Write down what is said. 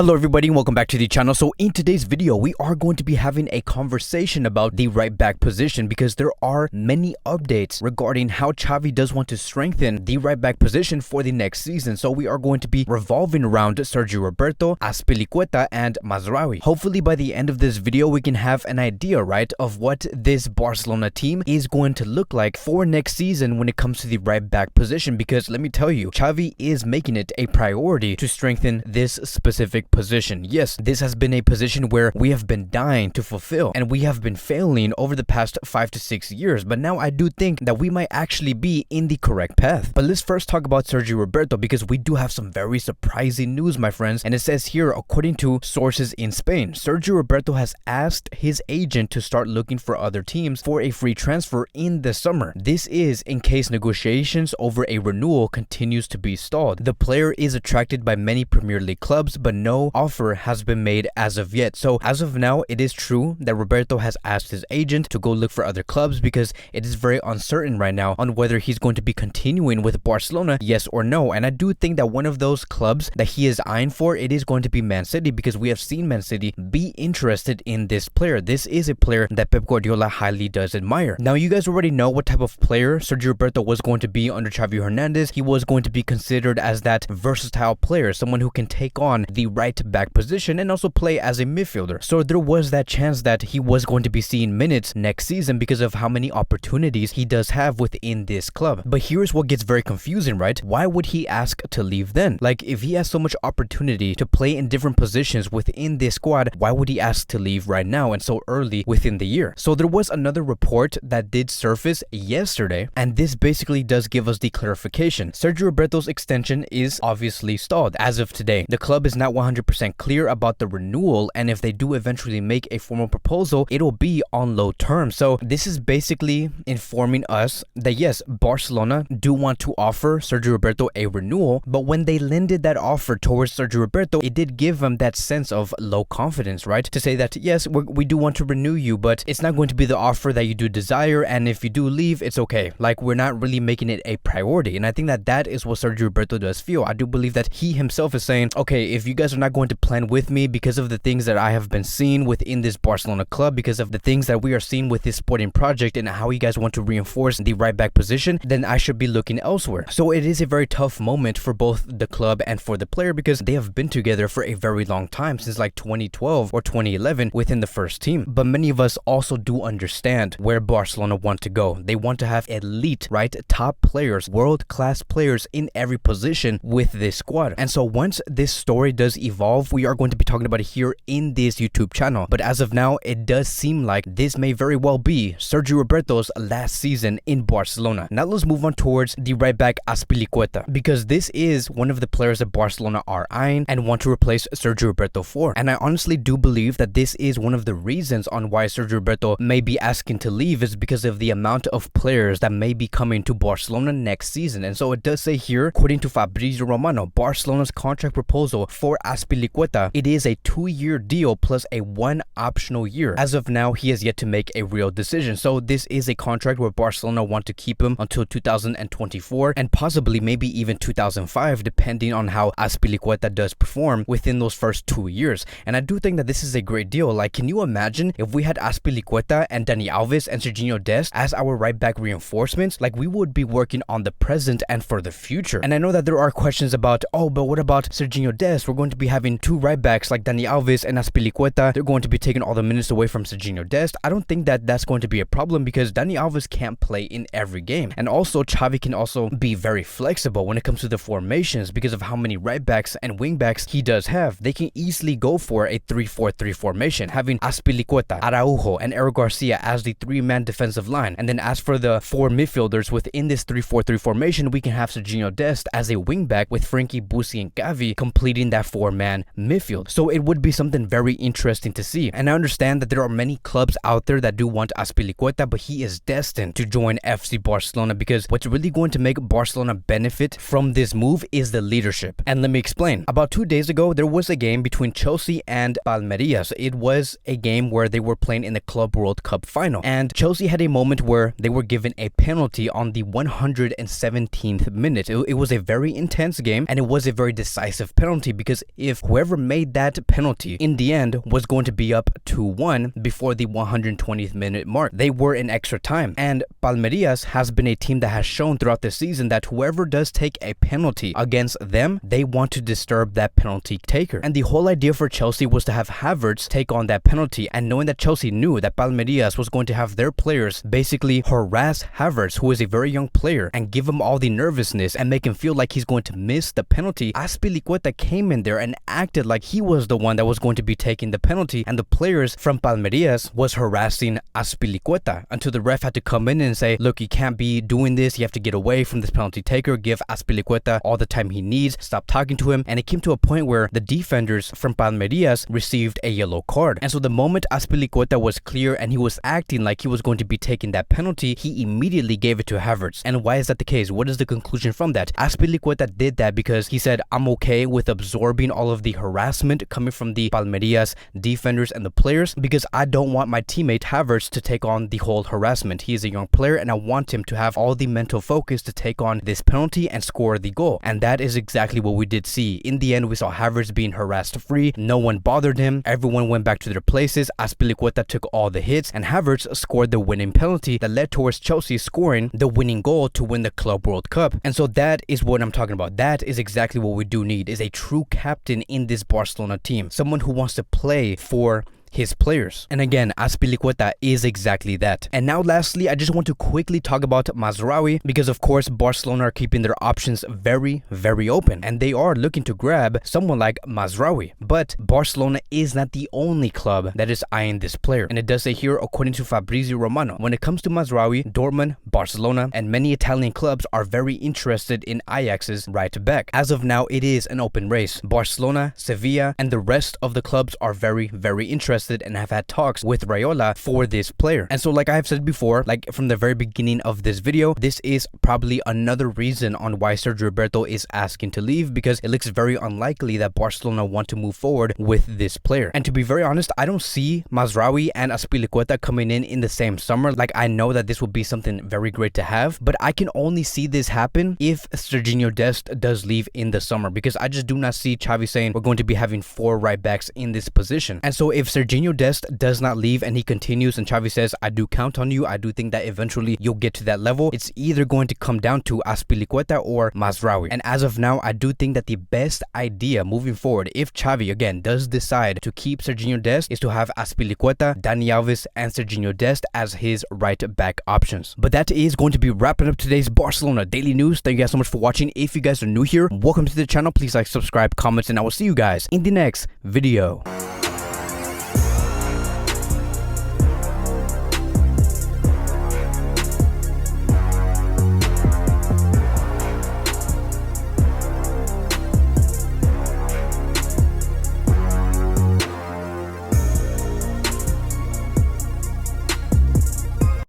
Hello everybody and welcome back to the channel. So in today's video, we are going to be having a conversation about the right back position because there are many updates regarding how Xavi does want to strengthen the right back position for the next season. So we are going to be revolving around Sergio Roberto, Azpilicueta and Mazraoui. Hopefully by the end of this video, we can have an idea, right, of what this Barcelona team is going to look like for next season when it comes to the right back position, because let me tell you, Xavi is making it a priority to strengthen this specific position. Yes, this has been a position where we have been dying to fulfill and we have been failing over the past 5 to 6 years, but now I do think that we might actually be in the correct path. But let's first talk about Sergi Roberto because we do have some very surprising news, my friends, and it says here, according to sources in Spain, Sergio Roberto has asked his agent to start looking for other teams for a free transfer in the summer. This is in case negotiations over a renewal continues to be stalled. The player is attracted by many Premier League clubs, but no offer has been made as of yet. So as of now, it is true that Roberto has asked his agent to go look for other clubs because it is very uncertain right now on whether he's going to be continuing with Barcelona, yes or no. And I do think that one of those clubs that he is eyeing for, it is going to be Man City, because we have seen Man City be interested in this player. This is a player that Pep Guardiola highly does admire. Now, you guys already know what type of player Sergio Roberto was going to be under Xavi Hernandez. He was going to be considered as that versatile player, someone who can take on the right back position and also play as a midfielder. So there was that chance that he was going to be seeing minutes next season because of how many opportunities he does have within this club. But here's what gets very confusing, right? Why would he ask to leave then? Like, if he has so much opportunity to play in different positions within this squad, why would he ask to leave right now and so early within the year? So there was another report that did surface yesterday, and this basically does give us the clarification. Sergio Roberto's extension is obviously stalled as of today. The club is not 100% clear about the renewal, and if they do eventually make a formal proposal, it'll be on low terms. So this is basically informing us that yes, Barcelona do want to offer Sergio Roberto a renewal, but when they lended that offer towards Sergio Roberto, it did give him that sense of low confidence, right? To say that yes, we do want to renew you, but it's not going to be the offer that you do desire, and if you do leave, it's okay. Like, we're not really making it a priority. And I think that that is what Sergio Roberto does feel. I do believe that he himself is saying, okay, if you guys are not going to plan with me because of the things that I have been seeing within this Barcelona club, because of the things that we are seeing with this sporting project and how you guys want to reinforce the right back position, then I should be looking elsewhere. So it is a very tough moment for both the club and for the player because they have been together for a very long time, since like 2012 or 2011 within the first team. But many of us also do understand where Barcelona want to go. They want to have elite, right, top players, world-class players in every position with this squad. And so once this story does evolve, we are going to be talking about it here in this YouTube channel. But as of now, it does seem like this may very well be Sergio Roberto's last season in Barcelona. Now let's move on towards the right back Azpilicueta, because this is one of the players that Barcelona are eyeing and want to replace Sergio Roberto for. And I honestly do believe that this is one of the reasons on why Sergio Roberto may be asking to leave, is because of the amount of players that may be coming to Barcelona next season. And so it does say here, according to Fabrizio Romano, Barcelona's contract proposal for Azpilicueta, it is a 2-year deal plus a 1 optional year. As of now, he has yet to make a real decision. So this is a contract where Barcelona want to keep him until 2024 and possibly maybe even 2005, depending on how Azpilicueta does perform within those first 2 years. And I do think that this is a great deal. Like, can you imagine if we had Azpilicueta and Dani Alves and Serginho Dest as our right back reinforcements? Like, we would be working on the present and for the future. And I know that there are questions about, oh, but what about Serginho Dest? We're going to be having 2 right backs like Dani Alves and Azpilicueta. They're going to be taking all the minutes away from Serginho Dest. I don't think that that's going to be a problem because Dani Alves can't play in every game. And also, Xavi can also be very flexible when it comes to the formations because of how many right backs and wing backs he does have. They can easily go for a 3-4-3 formation, having Azpilicueta, Araujo, and Eric Garcia as the 3-man defensive line. And then as for the 4 midfielders within this 3-4-3 formation, we can have Serginho Dest as a wing back with Frankie, Busi, and Gavi completing that 4-man midfield. So it would be something very interesting to see. And I understand that there are many clubs out there that do want Azpilicueta, but he is destined to join FC Barcelona because what's really going to make Barcelona benefit from this move is the leadership. And let me explain. About 2 days ago, there was a game between Chelsea and Palmeiras. It was a game where they were playing in the Club World Cup final. And Chelsea had a moment where they were given a penalty on the 117th minute. It was a very intense game, and it was a very decisive penalty because if whoever made that penalty in the end was going to be up 2-1 before the 120th minute mark. They were in extra time, and Palmeiras has been a team that has shown throughout the season that whoever does take a penalty against them, they want to disturb that penalty taker. And the whole idea for Chelsea was to have Havertz take on that penalty, and knowing that Chelsea knew that Palmeiras was going to have their players basically harass Havertz, who is a very young player, and give him all the nervousness and make him feel like he's going to miss the penalty, Azpilicueta came in there and acted like he was the one that was going to be taking the penalty, and the players from Palmeiras was harassing Azpilicueta until the ref had to come in and say, look, you can't be doing this, you have to get away from this penalty taker, give Azpilicueta all the time he needs, stop talking to him. And it came to a point where the defenders from Palmeiras received a yellow card. And so the moment Azpilicueta was clear and he was acting like he was going to be taking that penalty, he immediately gave it to Havertz. And why is that the case? What is the conclusion from that? Azpilicueta did that because he said, I'm okay with absorbing all of the harassment coming from the Palmeiras defenders and the players because I don't want my teammate Havertz to take on the whole harassment. He is a young player and I want him to have all the mental focus to take on this penalty and score the goal. And that is exactly what we did see. In the end, we saw Havertz being harassed free. No one bothered him. Everyone went back to their places. Azpilicueta took all the hits and Havertz scored the winning penalty that led towards Chelsea scoring the winning goal to win the Club World Cup. And so that is what I'm talking about. That is exactly what we do need, is a true captain in this Barcelona team. Someone who wants to play for his players. And again, Azpilicueta is exactly that. And now lastly, I just want to quickly talk about Mazraoui because of course Barcelona are keeping their options very, very open and they are looking to grab someone like Mazraoui. But Barcelona is not the only club that is eyeing this player. And it does say here, according to Fabrizio Romano, when it comes to Mazraoui, Dortmund, Barcelona, and many Italian clubs are very interested in Ajax's right back. As of now, it is an open race. Barcelona, Sevilla, and the rest of the clubs are very, very interested and have had talks with Raiola for this player. And so like I have said before, like from the very beginning of this video, this is probably another reason on why Sergio Roberto is asking to leave, because it looks very unlikely that Barcelona want to move forward with this player. And to be very honest, I don't see Mazraoui and Azpilicueta coming in the same summer. Like I know that this would be something very great to have, but I can only see this happen if Serginho Dest does leave in the summer, because I just do not see Xavi saying we're going to be having 4 right backs in this position. And so if Serginho Dest does not leave and he continues and Xavi says, I do count on you, I do think that eventually you'll get to that level, it's either going to come down to Azpilicueta or Mazraoui. And as of now, I do think that the best idea moving forward, if Xavi again does decide to keep Serginho Dest, is to have Azpilicueta, Dani Alves, and Serginho Dest as his right back options. But that is going to be wrapping up today's Barcelona Daily News. Thank you guys so much for watching. If you guys are new here, welcome to the channel. Please like, subscribe, comments, and I will see you guys in the next video.